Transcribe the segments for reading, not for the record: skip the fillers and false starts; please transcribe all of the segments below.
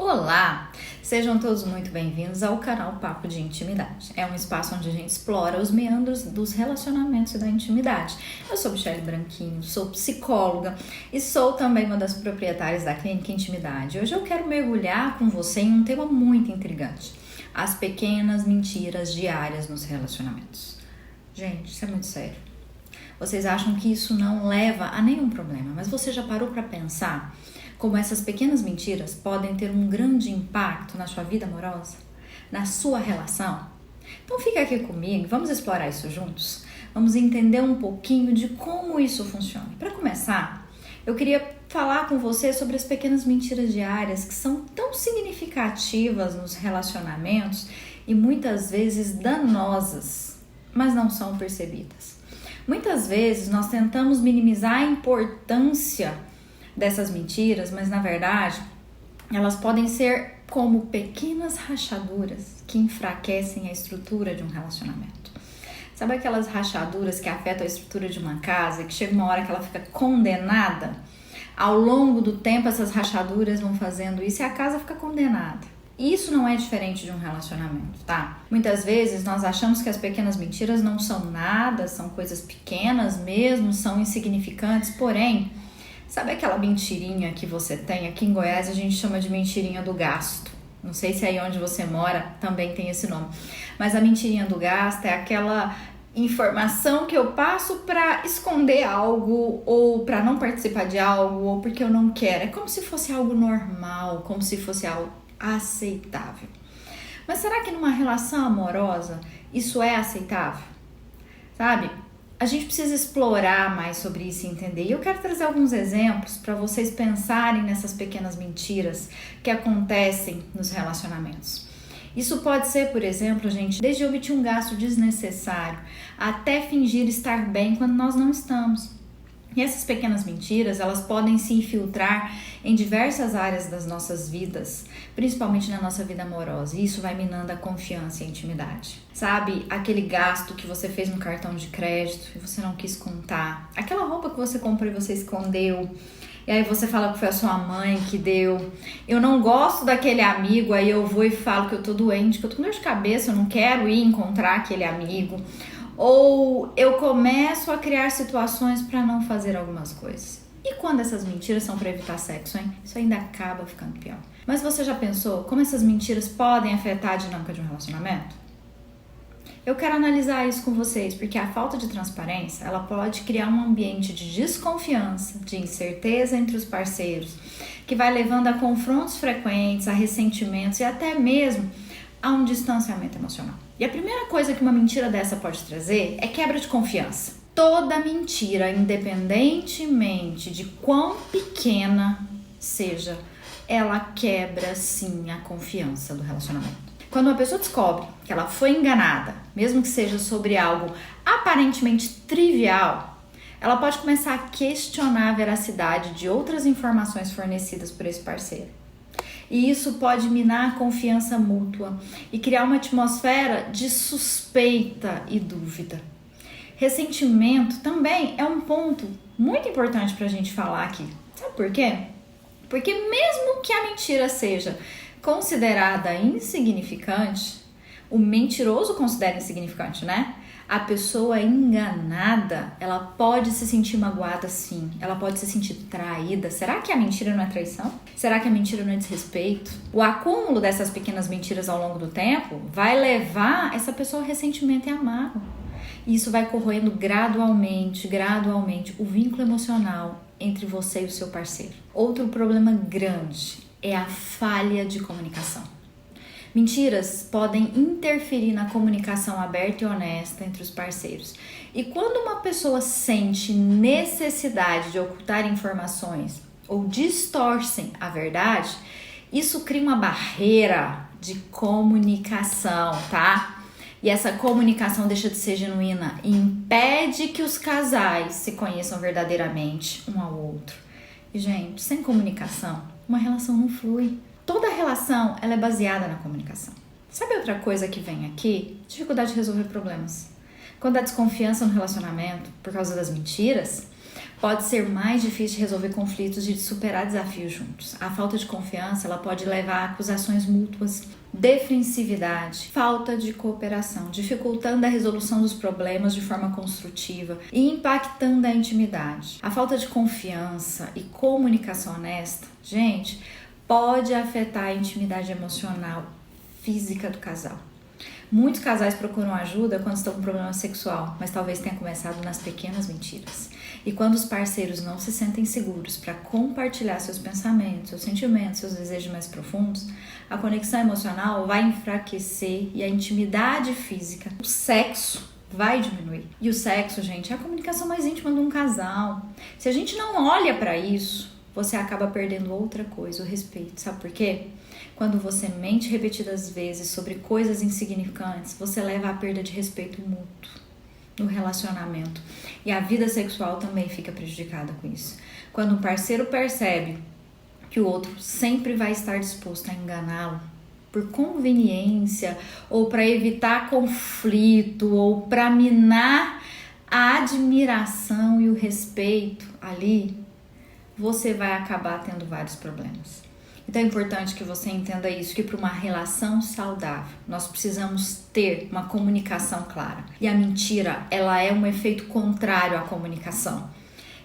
Olá! Sejam todos muito bem-vindos ao canal Papo de Intimidade. É um espaço onde a gente explora os meandros dos relacionamentos e da intimidade. Eu sou Michele Branquinho, sou psicóloga e sou também uma das proprietárias da Clínica Intimidade. Hoje eu quero mergulhar com você em um tema muito intrigante: as pequenas mentiras diárias nos relacionamentos. Gente, isso é muito sério. Vocês acham que isso não leva a nenhum problema, mas você já parou para pensar como essas pequenas mentiras podem ter um grande impacto na sua vida amorosa, na sua relação? Então fica aqui comigo, vamos explorar isso juntos? Vamos entender um pouquinho de como isso funciona. Para começar, eu queria falar com você sobre as pequenas mentiras diárias que são tão significativas nos relacionamentos e muitas vezes danosas, mas não são percebidas. Muitas vezes nós tentamos minimizar a importância dessas mentiras, mas na verdade elas podem ser como pequenas rachaduras que enfraquecem a estrutura de um relacionamento. Sabe aquelas rachaduras que afetam a estrutura de uma casa, que chega uma hora que ela fica condenada? Ao longo do tempo essas rachaduras vão fazendo isso e a casa fica condenada. E isso não é diferente de um relacionamento, tá? Muitas vezes nós achamos que as pequenas mentiras não são nada, são coisas pequenas mesmo, são insignificantes, porém, sabe aquela mentirinha que você tem? Aqui em Goiás a gente chama de mentirinha do gasto. Não sei se aí onde você mora também tem esse nome. Mas a mentirinha do gasto é aquela informação que eu passo para esconder algo, ou para não participar de algo, ou porque eu não quero. É como se fosse algo normal, como se fosse algo aceitável. Mas será que numa relação amorosa isso é aceitável? Sabe? A gente precisa explorar mais sobre isso e entender. E eu quero trazer alguns exemplos para vocês pensarem nessas pequenas mentiras que acontecem nos relacionamentos. Isso pode ser, por exemplo, gente, desde omitir um gasto desnecessário até fingir estar bem quando nós não estamos. E essas pequenas mentiras, elas podem se infiltrar em diversas áreas das nossas vidas, principalmente na nossa vida amorosa. E isso vai minando a confiança e a intimidade. Sabe, aquele gasto que você fez no cartão de crédito e você não quis contar. Aquela roupa que você comprou e você escondeu. E aí você fala que foi a sua mãe que deu. Eu não gosto daquele amigo, aí eu vou e falo que eu tô doente, que eu tô com dor de cabeça, eu não quero ir encontrar aquele amigo. Ou eu começo a criar situações para não fazer algumas coisas. E quando essas mentiras são para evitar sexo, hein? Isso ainda acaba ficando pior. Mas você já pensou como essas mentiras podem afetar a dinâmica de um relacionamento? Eu quero analisar isso com vocês, porque a falta de transparência, ela pode criar um ambiente de desconfiança, de incerteza entre os parceiros, que vai levando a confrontos frequentes, a ressentimentos e até mesmo a um distanciamento emocional. E a primeira coisa que uma mentira dessa pode trazer é quebra de confiança. Toda mentira, independentemente de quão pequena seja, ela quebra sim a confiança do relacionamento. Quando uma pessoa descobre que ela foi enganada, mesmo que seja sobre algo aparentemente trivial, ela pode começar a questionar a veracidade de outras informações fornecidas por esse parceiro. E isso pode minar a confiança mútua e criar uma atmosfera de suspeita e dúvida. Ressentimento também é um ponto muito importante para a gente falar aqui. Sabe por quê? Porque mesmo que a mentira seja considerada insignificante, o mentiroso considera insignificante, né? A pessoa enganada, ela pode se sentir magoada sim, ela pode se sentir traída. Será que a mentira não é traição? Será que a mentira não é desrespeito? O acúmulo dessas pequenas mentiras ao longo do tempo vai levar essa pessoa ao ressentimento e à mágoa. E isso vai corroendo gradualmente o vínculo emocional entre você e o seu parceiro. Outro problema grande é a falha de comunicação. Mentiras podem interferir na comunicação aberta e honesta entre os parceiros. E quando uma pessoa sente necessidade de ocultar informações ou distorcem a verdade, isso cria uma barreira de comunicação, tá? E essa comunicação deixa de ser genuína e impede que os casais se conheçam verdadeiramente um ao outro. E, gente, sem comunicação, uma relação não flui. Toda relação, ela é baseada na comunicação. Sabe outra coisa que vem aqui? Dificuldade de resolver problemas. Quando há desconfiança no relacionamento, por causa das mentiras, Pode ser mais difícil de resolver conflitos e de superar desafios juntos. A falta de confiança, ela pode levar a acusações mútuas, defensividade, falta de cooperação, dificultando a resolução dos problemas de forma construtiva e impactando a intimidade. A falta de confiança e comunicação honesta, gente, pode afetar a intimidade emocional, física do casal. Muitos casais procuram ajuda quando estão com problema sexual, mas talvez tenha começado nas pequenas mentiras. E quando os parceiros não se sentem seguros para compartilhar seus pensamentos, seus sentimentos, seus desejos mais profundos, a conexão emocional vai enfraquecer e a intimidade física, o sexo, vai diminuir. E o sexo, gente, é a comunicação mais íntima de um casal. Se a gente não olha para isso, você acaba perdendo outra coisa, o respeito. Sabe por quê? Quando você mente repetidas vezes sobre coisas insignificantes, você leva à perda de respeito mútuo no relacionamento. E a vida sexual também fica prejudicada com isso. Quando um parceiro percebe que o outro sempre vai estar disposto a enganá-lo por conveniência, ou para evitar conflito, ou para minar a admiração e o respeito ali, você vai acabar tendo vários problemas. Então é importante que você entenda isso, que para uma relação saudável, nós precisamos ter uma comunicação clara. E a mentira, ela é um efeito contrário à comunicação.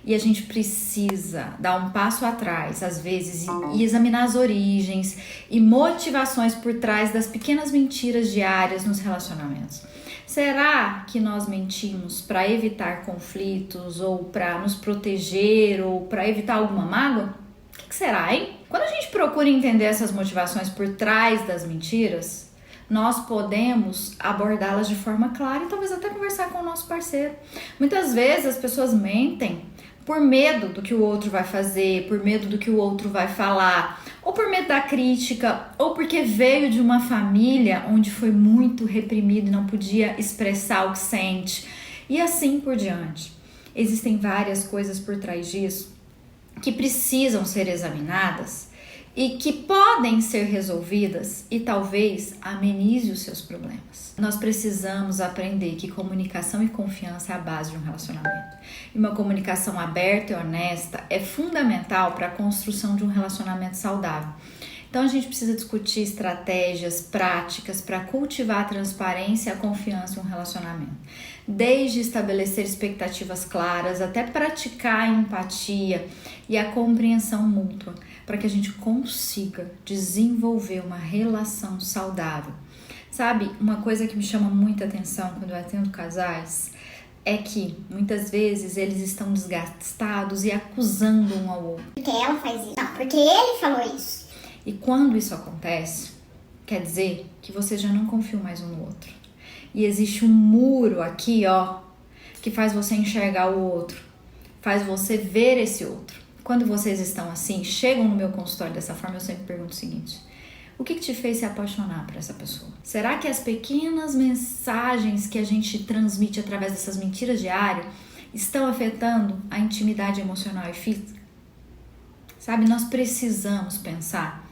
E a gente precisa dar um passo atrás, às vezes, e examinar as origens e motivações por trás das pequenas mentiras diárias nos relacionamentos. Será que nós mentimos para evitar conflitos, ou para nos proteger, ou para evitar alguma mágoa? O que será, hein? Quando a gente procura entender essas motivações por trás das mentiras, nós podemos abordá-las de forma clara e talvez até conversar com o nosso parceiro. Muitas vezes as pessoas mentem por medo do que o outro vai fazer, por medo do que o outro vai falar, ou por medo da crítica, ou porque veio de uma família onde foi muito reprimido e não podia expressar o que sente, e assim por diante. Existem várias coisas por trás disso que precisam ser examinadas e que podem ser resolvidas e talvez amenize os seus problemas. Nós precisamos aprender que comunicação e confiança é a base de um relacionamento. E uma comunicação aberta e honesta é fundamental para a construção de um relacionamento saudável. Então a gente precisa discutir estratégias, práticas para cultivar a transparência e a confiança em um relacionamento. Desde estabelecer expectativas claras até praticar a empatia e a compreensão mútua, para que a gente consiga desenvolver uma relação saudável. Sabe, uma coisa que me chama muita atenção quando eu atendo casais é que muitas vezes eles estão desgastados e acusando um ao outro. Porque ela faz isso. Não, porque ele falou isso. E quando isso acontece, quer dizer que vocês já não confiam mais um no outro. E existe um muro aqui, ó, que faz você enxergar o outro, faz você ver esse outro. Quando vocês estão assim, chegam no meu consultório dessa forma, eu sempre pergunto o seguinte: o que te fez se apaixonar por essa pessoa? Será que as pequenas mensagens que a gente transmite através dessas mentiras diárias estão afetando a intimidade emocional e física? Sabe, nós precisamos pensar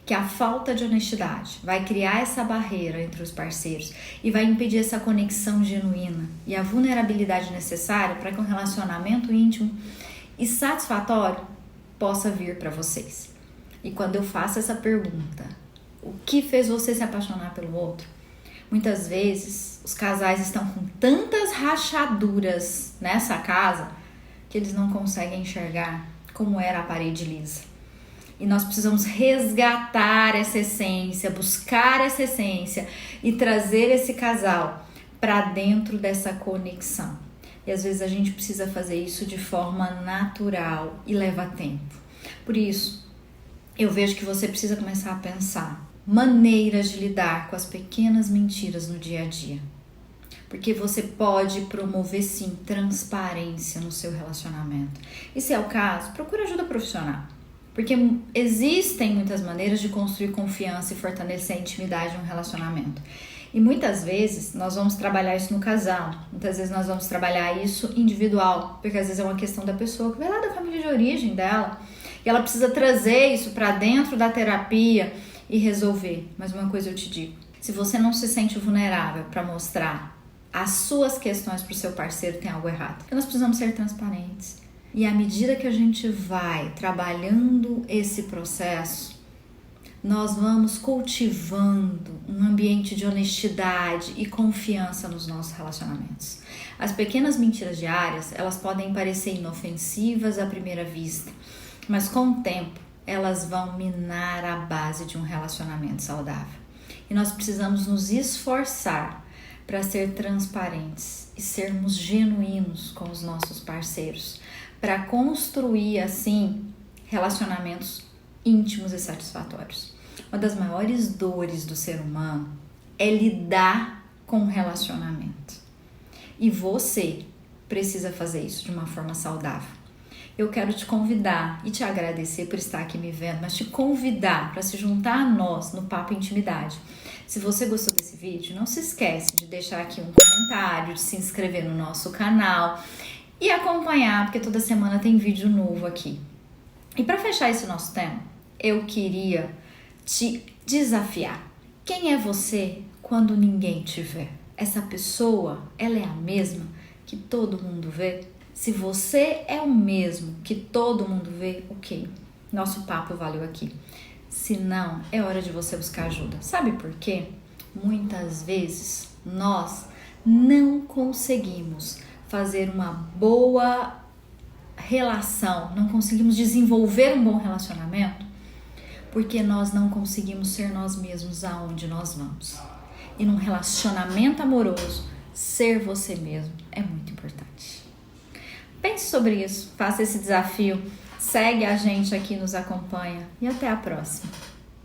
que a falta de honestidade vai criar essa barreira entre os parceiros e vai impedir essa conexão genuína e a vulnerabilidade necessária para que um relacionamento íntimo e satisfatório possa vir para vocês. E quando eu faço essa pergunta, o que fez você se apaixonar pelo outro? Muitas vezes os casais estão com tantas rachaduras nessa casa que eles não conseguem enxergar como era a parede lisa. E nós precisamos resgatar essa essência, buscar essa essência e trazer esse casal para dentro dessa conexão. E às vezes a gente precisa fazer isso de forma natural e leva tempo. Por isso, eu vejo que você precisa começar a pensar maneiras de lidar com as pequenas mentiras no dia a dia. Porque você pode promover sim transparência no seu relacionamento. E se é o caso, procure ajuda profissional. Porque existem muitas maneiras de construir confiança e fortalecer a intimidade em um relacionamento. E muitas vezes nós vamos trabalhar isso no casal, muitas vezes nós vamos trabalhar isso individual, porque às vezes é uma questão da pessoa que vai lá da família de origem dela e ela precisa trazer isso para dentro da terapia e resolver. Mas uma coisa eu te digo, se você não se sente vulnerável para mostrar as suas questões para o seu parceiro, tem algo errado. Porque nós precisamos ser transparentes. E à medida que a gente vai trabalhando esse processo, nós vamos cultivando um ambiente de honestidade e confiança nos nossos relacionamentos. As pequenas mentiras diárias, elas podem parecer inofensivas à primeira vista, mas com o tempo, elas vão minar a base de um relacionamento saudável. E nós precisamos nos esforçar para ser transparentes e sermos genuínos com os nossos parceiros, para construir, assim, relacionamentos íntimos e satisfatórios. Uma das maiores dores do ser humano é lidar com o relacionamento. E você precisa fazer isso de uma forma saudável. Eu quero te convidar e te agradecer por estar aqui me vendo, mas te convidar para se juntar a nós no Papo Intimidade. Se você gostou desse vídeo, não se esquece de deixar aqui um comentário, de se inscrever no nosso canal e acompanhar, porque toda semana tem vídeo novo aqui. E para fechar esse nosso tema, eu queria te desafiar. Quem é você quando ninguém te vê? Essa pessoa, ela é a mesma que todo mundo vê? Se você é o mesmo que todo mundo vê, ok, nosso papo valeu aqui. Se não, é hora de você buscar ajuda. Sabe por quê? Muitas vezes nós não conseguimos fazer uma boa relação, não conseguimos desenvolver um bom relacionamento porque nós não conseguimos ser nós mesmos aonde nós vamos. E num relacionamento amoroso, ser você mesmo é muito importante. Pense sobre isso, faça esse desafio, segue a gente aqui, nos acompanha e até a próxima.